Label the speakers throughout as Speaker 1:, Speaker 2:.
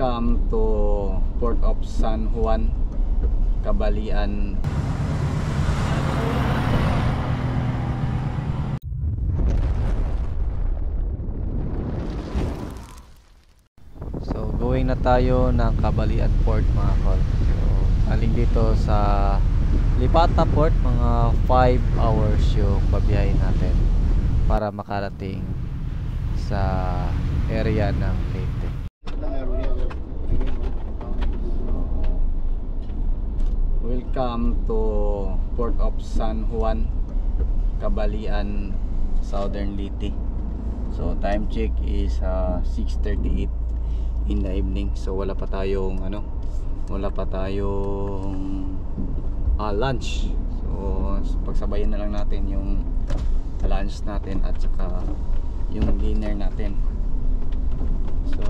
Speaker 1: Welcome to Port of San Juan, Cabalian. So going na tayo ng Cabalian Port mga kol. So aling dito sa Lipata Port, mga 5 hours yung pabiyahin natin para makarating sa area ng Leyte. Welcome to Port of San Juan, Cabalian, Southern Leyte. So time check is 6:38 in the evening. So wala pa tayong lunch. So pagsabayan na lang natin yung lunch natin at saka yung dinner natin. So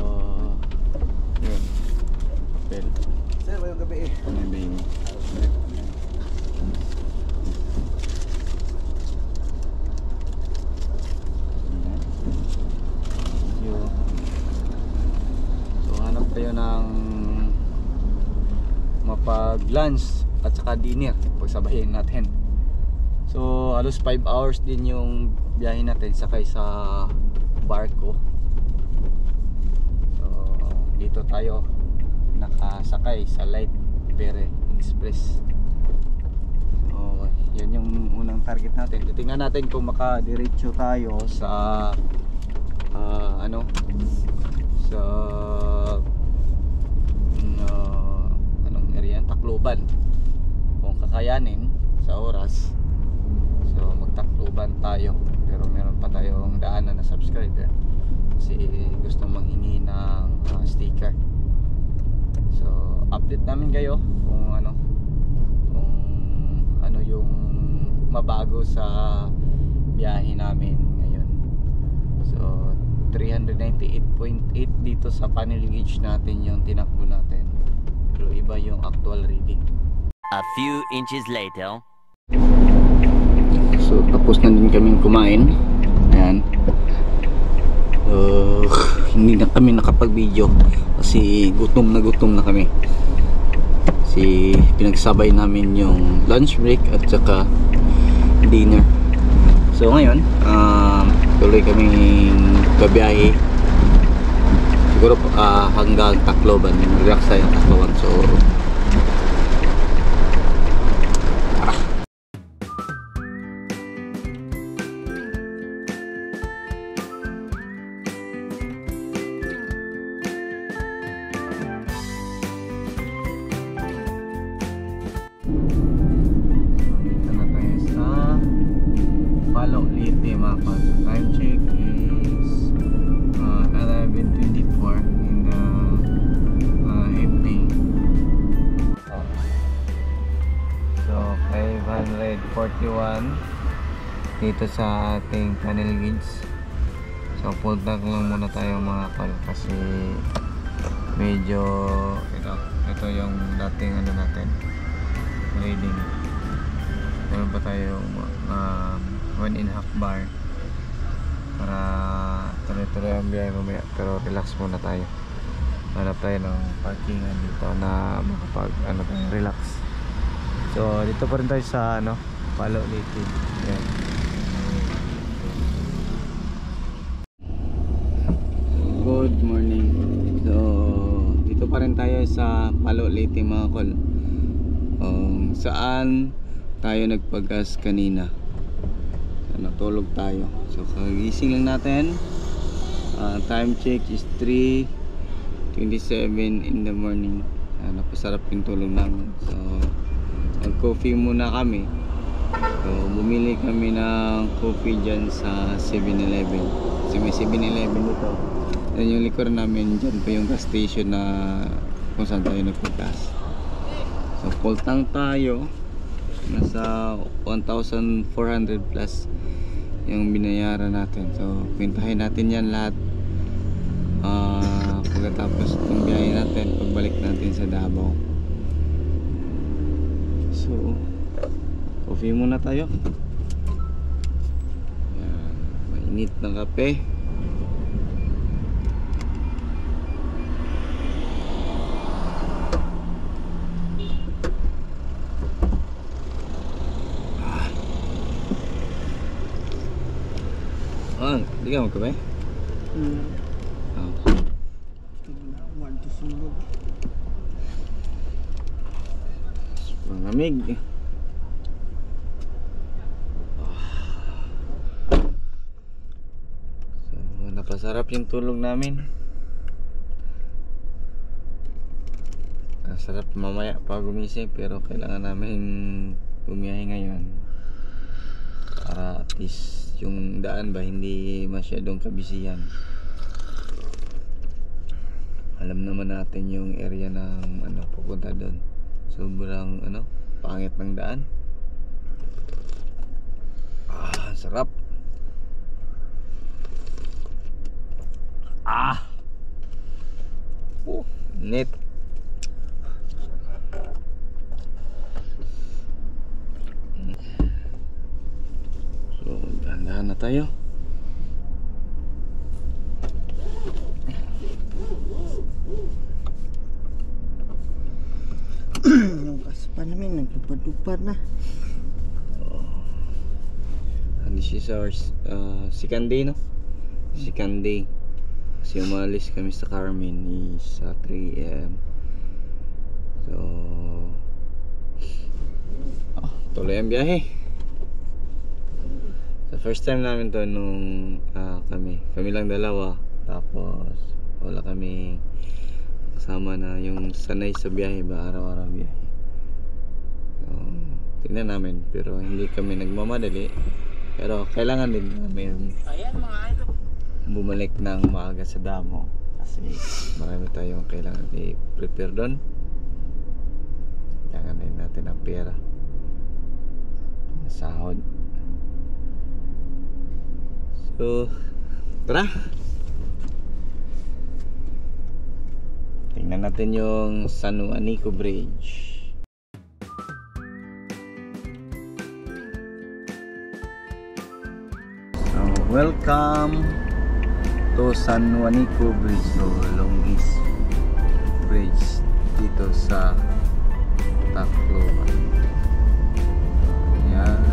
Speaker 1: yun. Well,
Speaker 2: sir, ngayong gabi eh.
Speaker 1: So hanap tayo ng mapag-lunch at saka dinner, pagsabayin natin. So halos 5 hours din yung biyahe natin sakay sa barko. So dito tayo nakasakay sa Light Pere Express. So yan yung unang target natin. Titingnan natin kung makadiretso tayo sa sa anong area, Tacloban, kung kakayanin sa oras. So magtakloban tayo, pero meron pa tayong daanan na subscriber kasi gusto manghingi ng sticker. So update namin kayo kung ano yung mabago sa biyahe namin ngayon. So 398.8 dito sa panel gauge natin yung tinakbo natin, pero iba yung actual reading.
Speaker 3: A few inches later.
Speaker 1: So tapos na din kaming kumain. Ayan. Hindi na kami nakapag-video kasi gutom na kami. Kasi pinagsabay namin yung lunch break at saka dinner. So ngayon, tuloy kaming babiyahe. Siguro hanggang Tacloban, relax tayo ng Tacloban. So Leyte mga kol. Time check is 11:24 in the evening. So 541 dito sa ating panel gauge. So full tank lang muna tayo mga kol kasi medyo ito yung dating natin reading. Meron pa tayong 1.5 bar para tuloy-tuloy ang biyahe mamaya, pero relax muna tayo. Hanap tayo ng parkingan dito na makapag relax. So dito pa rin tayo sa Palo Leyte. Yan. Good morning. So dito pa rin tayo sa Palo Leyte mga kol. Saan tayo nagpagas kanina. Natulog tayo. So kagising lang natin. Time check is 3:27 in the morning. Napasarap yung tulog namin. So nag-coffee muna kami. So bumili kami ng coffee dyan sa 7-Eleven. Kasi may 7-Eleven dito. Yan yung likod namin. Dyan pa yung gas station na kung saan tayo nagpagas. So full tank tayo. Nasa 1,400 plus yung binayaran natin. So kwentahin natin yan lahat pagkatapos ng biyahe natin, pagbalik natin sa Davao. So coffee muna tayo. Yan, mainit na kape. Oh, di ka magkabay? Oh.
Speaker 2: Want to sulod.
Speaker 1: Malamig. So, napasarap yung tulog namin. Ang sarap mamaya pa gumising, pero kailangan namin bumiyahe ngayon para at least yung daan ba hindi masyadong kabisihan. Alam naman natin yung area ng pupunta doon. Sobrang pangit ng daan. Sarap. Init. So, dahan-dahan na tayo.
Speaker 2: Yung kaspa namin nagtupad-tupad na.
Speaker 1: And this is our second day, no? Second day. Kasi umalis kami sa Carmen is 3 AM. So, tuloy ang biyahe. So, first time namin to nung kami lang dalawa. Tapos, wala kami kasama na yung sanay sa biyahe ba, araw-araw biyahe. So, tingnan namin, pero hindi kami nagmamadali. Pero kailangan din namin bumalik ng maaga sa damo kasi marami tayong kailangan i-prepare doon. Kailangan din natin ang pera, sahod. So, tara! Tingnan natin yung San Juanico Bridge. So, welcome to San Juanico Bridge, so longest bridge dito sa Tacloban. Yan.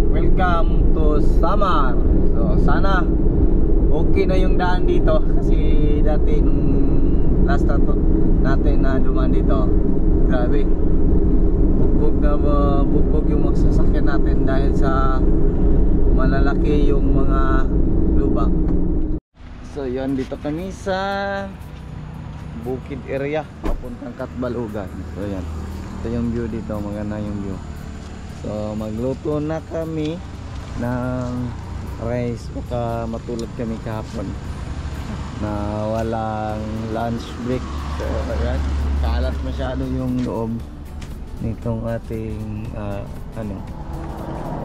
Speaker 1: Welcome to Samar. So sana okay na yung daan dito kasi dati nung last natin na dumaan dito, grabe, bugbog yung magsasakyan natin dahil sa malalaki yung mga lubak. So yun, dito kami sa bukid area papuntang Katbalugan. So yan, ito yung view dito, maganda yung view. So magluto na kami ng rice, baka matulad kami kahapon na walang lunch break. So ayan, kalat masyado yung loob nitong ating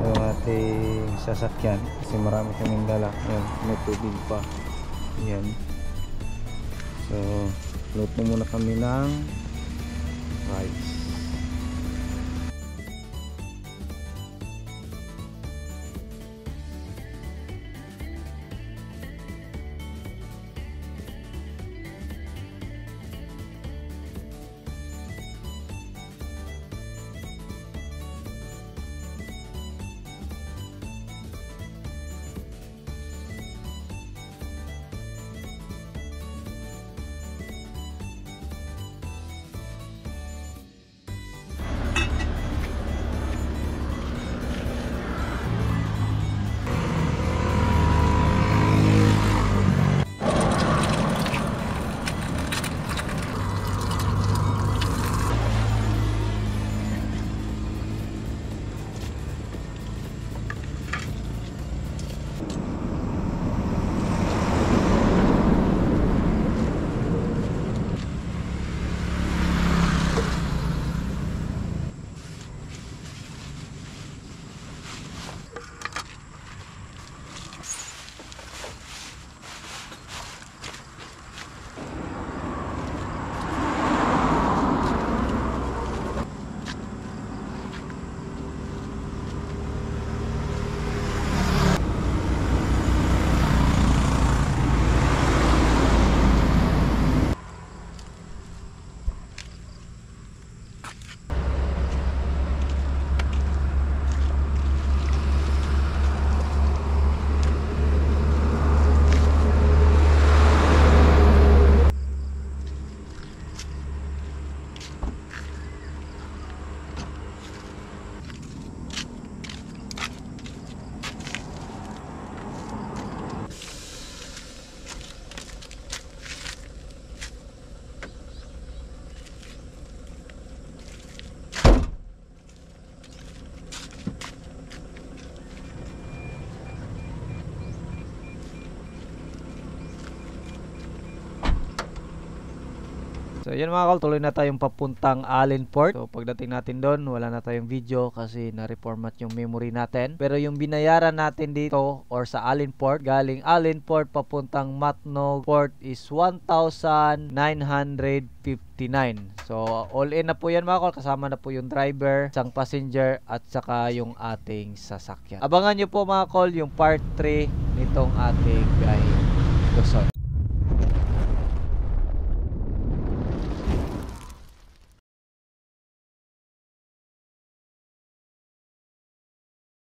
Speaker 1: yung ating sasakyan kasi marami kaming dala. Ayan, may tubig pa. Ayan. So luto muna kami ng rice.
Speaker 4: So yun mga kol, tuloy na tayong papuntang Allenport. So pagdating natin doon, wala na tayong video kasi na-reformat yung memory natin. Pero yung binayaran natin dito or sa Allenport, galing Allenport papuntang Matnog Port is 1,959. So all in na po yan mga kol, kasama na po yung driver, isang passenger at saka yung ating sasakyan. Abangan nyo po mga kol yung part 3 nitong ating biyahe Luzon.